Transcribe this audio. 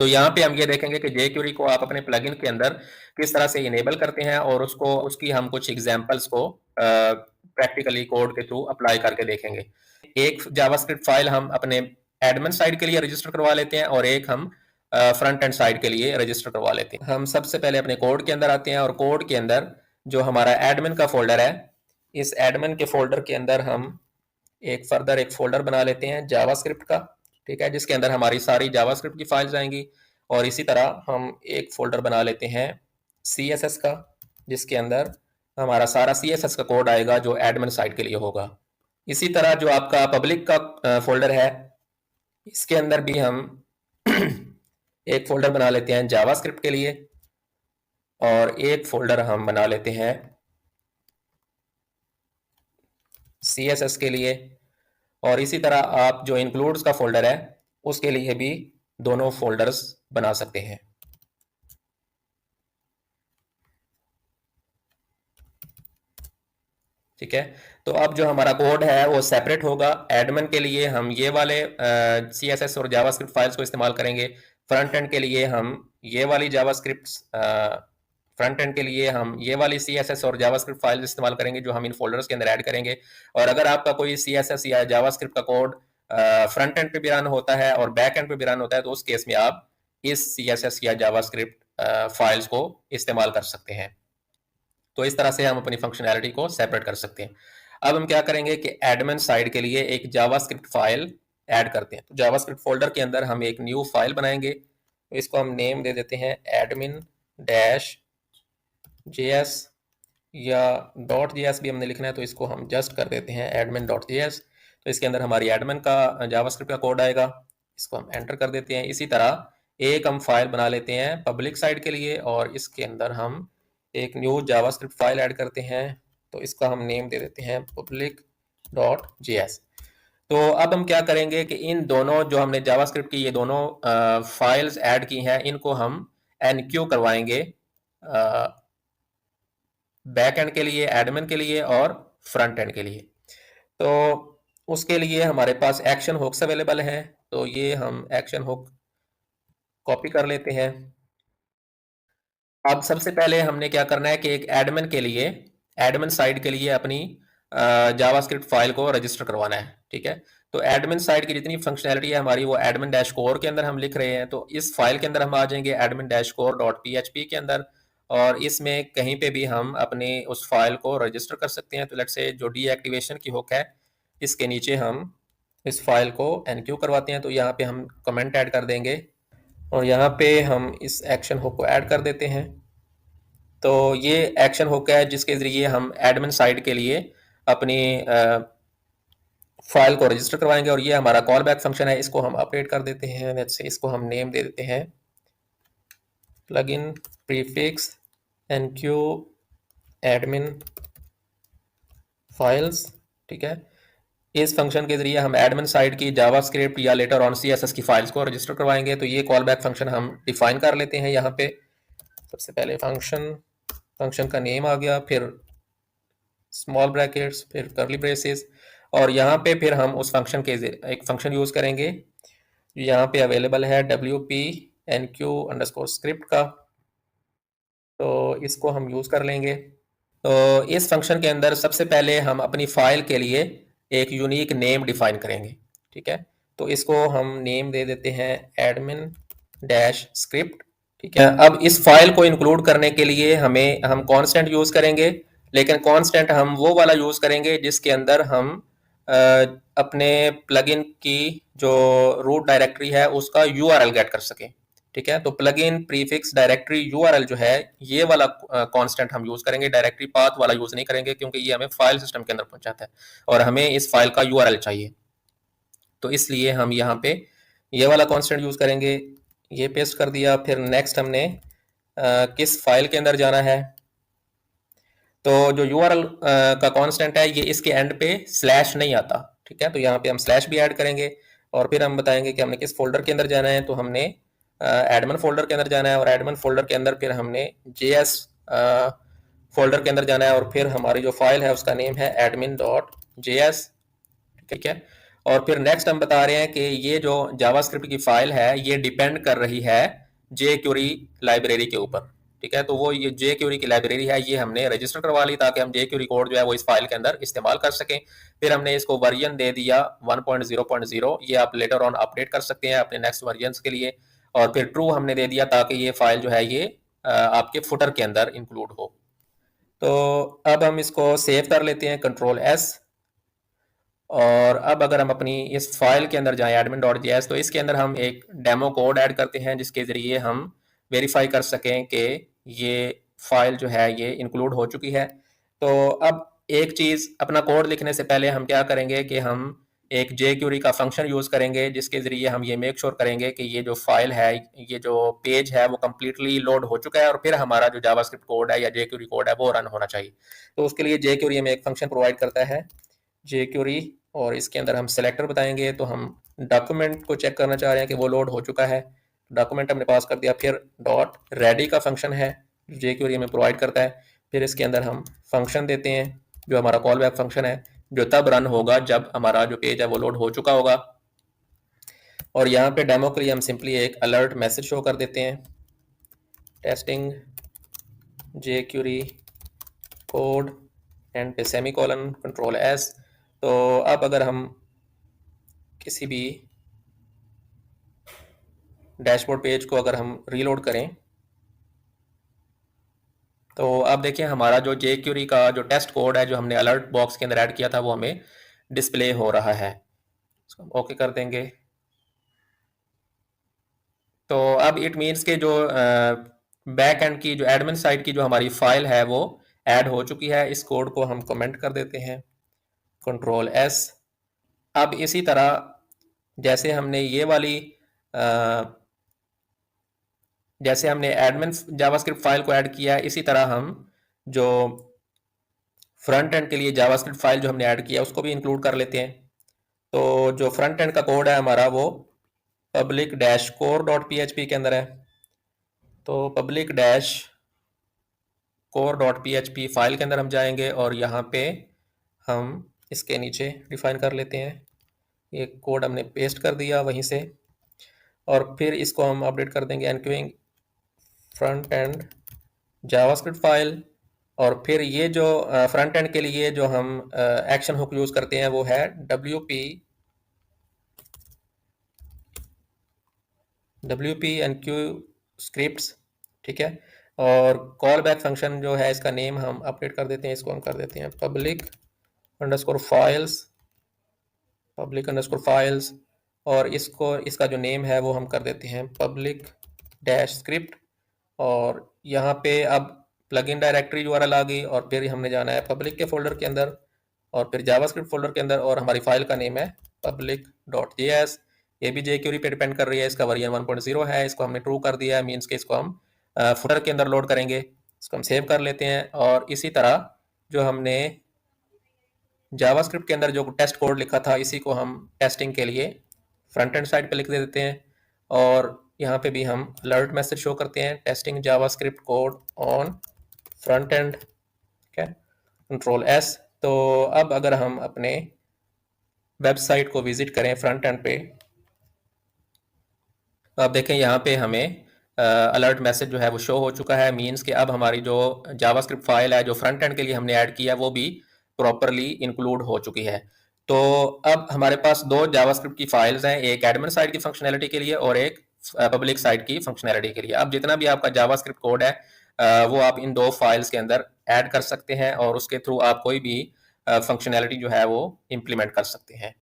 तो यहाँ पे हम ये देखेंगे कि jQuery को आप अपने प्लगइन के अंदर किस तरह से इनेबल करते हैं और उसको उसकी हम कुछ एग्जांपल्स को प्रैक्टिकली कोड के थ्रू अप्लाई करके देखेंगे। एक जावास्क्रिप्ट फाइल हम अपने एडमिन साइड के लिए रजिस्टर करवा लेते हैं और एक हम फ्रंट एंड साइड के लिए रजिस्टर करवा लेते हैं। हम सबसे पहले अपने कोड के अंदर आते हैं और कोड के अंदर जो हमारा एडमिन का फोल्डर है, इस एडमिन के फोल्डर के अंदर हम एक फोल्डर बना लेते हैं जावास्क्रिप्ट का, ठीक है, जिसके अंदर हमारी सारी जावास्क्रिप्ट की फाइल्स आएंगी। और इसी तरह हम एक फोल्डर बना लेते हैं CSS का, जिसके अंदर हमारा सारा CSS का कोड आएगा जो एडमिन साइट के लिए होगा। इसी तरह जो आपका पब्लिक का फोल्डर है, इसके अंदर भी हम एक फोल्डर बना लेते हैं जावास्क्रिप्ट के लिए और एक फोल्डर हम बना लेते हैं CSS के लिए। और इसी तरह आप जो इंक्लूड्स का फोल्डर है उसके लिए भी दोनों फोल्डर्स बना सकते हैं। ठीक है, तो अब जो हमारा कोड है वो सेपरेट होगा। एडमिन के लिए हम ये वाले CSS और जावास्क्रिप्ट फाइल्स को इस्तेमाल करेंगे। फ्रंट एंड के लिए हम ये वाली CSS और जावास्क्रिप्ट फाइल्स इस्तेमाल करेंगे जो हम इन फोल्डर्स के अंदर ऐड करेंगे। और अगर आपका कोई CSS या जावास्क्रिप्ट का कोड फ्रंट एंड पे भी रन होता है और बैक एंड पे भी रन होता है, तो उस केस में आप इस CSS या जावास्क्रिप्ट फाइल्स को इस्तेमाल कर सकते हैं। तो इस तरह से हम अपनी फंक्शनैलिटी को सेपरेट कर सकते हैं। अब हम क्या करेंगे कि एडमिन साइड के लिए एक जावास्क्रिप्ट फाइल ऐड करते हैं। तो जावास्क्रिप्ट फोल्डर के अंदर हम एक न्यू फाइल बनाएंगे, तो इसको हम नेम दे देते हैं admin-js या .js भी हमने लिखना है तो इसको हम जस्ट कर देते हैं admin.js। तो इसके अंदर हमारी एडमिन का जावास्क्रिप्ट का कोड आएगा, इसको हम एंटर कर देते हैं। इसी तरह एक हम फाइल बना लेते हैं पब्लिक साइड के लिए और इसके अंदर हम एक न्यू जावास्क्रिप्ट फाइल ऐड करते हैं, तो इसका हम नेम दे देते हैं public.js। तो अब हम क्या करेंगे कि इन दोनों जो हमने जावास्क्रिप्ट की ये दोनों फाइल्स ऐड की हैं, इनको हम एनक्यू करवाएंगे बैक एंड के लिए, एडमिन के लिए और फ्रंट एंड के लिए। तो उसके लिए हमारे पास एक्शन हुक्स अवेलेबल हैं, तो ये हम एक्शन हुक कॉपी कर लेते हैं। अब सबसे पहले हमने क्या करना है कि एक एडमिन के लिए, एडमिन साइड के लिए अपनी जावास्क्रिप्ट फाइल को रजिस्टर करवाना है। ठीक है, तो एडमिन साइड की जितनी फंक्शनैलिटी है हमारी वो एडमिन डैश कोर के अंदर हम लिख रहे हैं। तो इस फाइल के अंदर हम आ जाएंगे admin dash core dot PHP के अंदर और इसमें कहीं पे भी हम अपनी उस फाइल को रजिस्टर कर सकते हैं। तो लेट्स से जो डीएक्टिवेशन की हुक है इसके नीचे हम इस फाइल को एनक्यू करवाते हैं, तो यहाँ पे हम कमेंट ऐड कर देंगे और यहाँ पे हम इस एक्शन हुक को ऐड कर देते हैं। तो ये एक्शन हुक है जिसके ज़रिए हम एडमिन साइड के लिए अपनी फाइल को रजिस्टर करवाएंगे और ये हमारा कॉल बैक फंक्शन है, इसको हम अपडेट कर देते हैं। लेट्स से इसको हम नेम दे देते हैं plugin prefix NQ admin files. ठीक है, इस फंक्शन के जरिए हम एडमिन साइड की जावास्क्रिप्ट या लेटर ऑन CSS की फाइल्स को रजिस्टर करवाएंगे। तो ये कॉल बैक फंक्शन हम डिफाइन कर लेते हैं। यहाँ पे सबसे पहले फंक्शन का नेम आ गया, फिर स्मॉल ब्रैकेट्स, फिर कर्ली ब्रेसेस और यहाँ पे फिर हम उस फंक्शन के एक फंक्शन यूज़ करेंगे यहाँ पे अवेलेबल है wp-enqueue_script का, तो इसको हम यूज़ कर लेंगे। तो इस फंक्शन के अंदर सबसे पहले हम अपनी फाइल के लिए एक यूनिक नेम डिफाइन करेंगे। ठीक है, तो इसको हम नेम दे देते हैं admin-script। ठीक है, अब इस फाइल को इंक्लूड करने के लिए हम कांस्टेंट यूज़ करेंगे, लेकिन कांस्टेंट हम वो वाला यूज़ करेंगे जिसके अंदर हम अपने प्लगइन की जो रूट डायरेक्टरी है उसका URL गेट कर सकें। ठीक है, तो प्लगइन प्रीफिक्स डायरेक्टरी URL जो है ये वाला कांस्टेंट हम यूज़ करेंगे, डायरेक्टरी पाथ वाला यूज़ नहीं करेंगे क्योंकि ये हमें फाइल सिस्टम के अंदर पहुंचाता है और हमें इस फाइल का URL चाहिए। तो इसलिए हम यहाँ पे ये वाला कांस्टेंट यूज़ करेंगे। ये पेस्ट कर दिया। फिर नेक्स्ट हमने किस फाइल के अंदर जाना है, तो जो URL का कांस्टेंट है ये इसके एंड पे स्लैश नहीं आता। ठीक है, तो यहाँ पे हम स्लैश भी ऐड करेंगे और फिर हम बताएंगे कि हमने किस फोल्डर के अंदर जाना है। तो हमने एडमिन फोल्डर के अंदर जाना है और एडमिन फोल्डर के अंदर फिर हमने JS फोल्डर के अंदर जाना है और फिर हमारी जो फाइल है उसका नेम है admin.js। ठीक है, और फिर नेक्स्ट हम बता रहे हैं कि ये जो जावास्क्रिप्ट की फाइल है ये डिपेंड कर रही है jQuery लाइब्रेरी के ऊपर। ठीक है, तो वो ये jQuery की लाइब्रेरी है, ये हमने रजिस्टर करवा ली ताकि हम jQuery कोड जो है वो इस फाइल के अंदर इस्तेमाल कर सकें। फिर हमने इसको वर्जन दे दिया 1.0.0, ये आप लेटर ऑन अपडेट कर सकते हैं अपने नेक्स्ट वर्जन के लिए। और फिर ट्रू हमने दे दिया ताकि ये फाइल जो है ये आपके फुटर के अंदर इंक्लूड हो। तो अब हम इसको सेव कर लेते हैं, Ctrl+S। और अब अगर हम अपनी इस फाइल के अंदर जाएं admin.js, तो इसके अंदर हम एक डेमो कोड ऐड करते हैं जिसके ज़रिए हम वेरीफाई कर सकें कि ये फाइल जो है ये इंक्लूड हो चुकी है। तो अब एक चीज़, अपना कोड लिखने से पहले हम क्या करेंगे कि हम एक jQuery का फंक्शन यूज़ करेंगे जिसके ज़रिए हम ये मेक श्योर करेंगे कि ये जो फाइल है, ये जो पेज है वो कम्प्लीटली लोड हो चुका है और फिर हमारा जो जावास्क्रिप्ट कोड है या jQuery कोड है वो रन होना चाहिए। तो उसके लिए jQuery हमें एक फंक्शन प्रोवाइड करता है jQuery, और इसके अंदर हम सेलेक्टर बताएंगे। तो हम डॉक्यूमेंट को चेक करना चाह रहे हैं कि वो लोड हो चुका है, डॉक्यूमेंट हमने पास कर दिया। फिर डॉट रेडी का फंक्शन है जो jQuery हमें प्रोवाइड करता है। फिर इसके अंदर हम फंक्शन देते हैं जो हमारा कॉल बैक फंक्शन है, जो तब रन होगा जब हमारा जो पेज है वो लोड हो चुका होगा। और यहाँ पे डेमो के लिए हम सिंपली एक अलर्ट मैसेज शो कर देते हैं, टेस्टिंग jQuery कोड एंड पे सेमीकोलन, Ctrl+S। तो अब अगर हम किसी भी डैशबोर्ड पेज को अगर हम रीलोड करें तो अब देखिए हमारा जो jQuery का जो टेस्ट कोड है जो हमने अलर्ट बॉक्स के अंदर ऐड किया था वो हमें डिस्प्ले हो रहा है। इसको हम ओके कर देंगे। तो अब इट मीन्स के जो बैक एंड की जो एडमिन साइड की जो हमारी फाइल है वो ऐड हो चुकी है। इस कोड को हम कमेंट कर देते हैं, Ctrl+S। अब इसी तरह जैसे हमने ये वाली जैसे हमने एडमिन जावास्क्रिप्ट फाइल को ऐड किया है, इसी तरह हम जो फ्रंट एंड के लिए जावास्क्रिप्ट फाइल जो हमने ऐड किया उसको भी इंक्लूड कर लेते हैं। तो जो फ्रंट एंड का कोड है हमारा वो public-core.php के अंदर है। तो public-core.php फाइल के अंदर हम जाएंगे और यहाँ पे हम इसके नीचे डिफाइन कर लेते हैं, ये कोड हमने पेस्ट कर दिया वहीं से। और फिर इसको हम अपडेट कर देंगे एनक्यूइंग फ्रंट एंड जावास्क्रिप्ट फाइल। और फिर ये जो फ्रंट एंड के लिए जो हम एक्शन हुक यूज़ करते हैं वो है wp enqueue स्क्रिप्ट्स। ठीक है, और कॉल बैक फंक्शन जो है इसका नेम हम अपडेट कर देते हैं, इसको हम कर देते हैं public_files, और इसका जो नेम है वो हम कर देते हैं public-script। और यहाँ पे अब प्लगइन डायरेक्टरी URL आ गई और फिर हमने जाना है पब्लिक के फोल्डर के अंदर और फिर जावास्क्रिप्ट फोल्डर के अंदर, और हमारी फाइल का नेम है public.js। ये भी jQuery पे डिपेंड कर रही है, इसका वर्जन 1.0 है। इसको हमने ट्रू कर दिया है, मीन्स के इसको हम फुटर के अंदर लोड करेंगे। इसको हम सेव कर लेते हैं और इसी तरह जो हमने जावास्क्रिप्ट के अंदर जो टेस्ट कोड लिखा था इसी को हम टेस्टिंग के लिए फ्रंट एंड साइड पे लिख देते हैं। और यहाँ पे भी हम अलर्ट मैसेज शो करते हैं, testing JavaScript code on front end. ठीक है, Ctrl+S। तो अब अगर हम अपने वेबसाइट को विजिट करें फ्रंट एंड पे, तो आप देखें यहाँ पे हमें अलर्ट मैसेज जो है वो शो हो चुका है, मीन्स कि अब हमारी जो जावास्क्रिप्ट फाइल है जो फ्रंट एंड के लिए हमने ऐड किया वो भी प्रॉपरली इंक्लूड हो चुकी है। तो अब हमारे पास दो जावास्क्रिप्ट की फाइल्स हैं, एक एडमिन साइड की फंक्शनैलिटी के लिए और एक पब्लिक साइड की फंक्शनैलिटी के लिए। अब जितना भी आपका जावास्क्रिप्ट कोड है वो आप इन दो फाइल्स के अंदर ऐड कर सकते हैं और उसके थ्रू आप कोई भी फंक्शनैलिटी जो है वो इम्प्लीमेंट कर सकते हैं।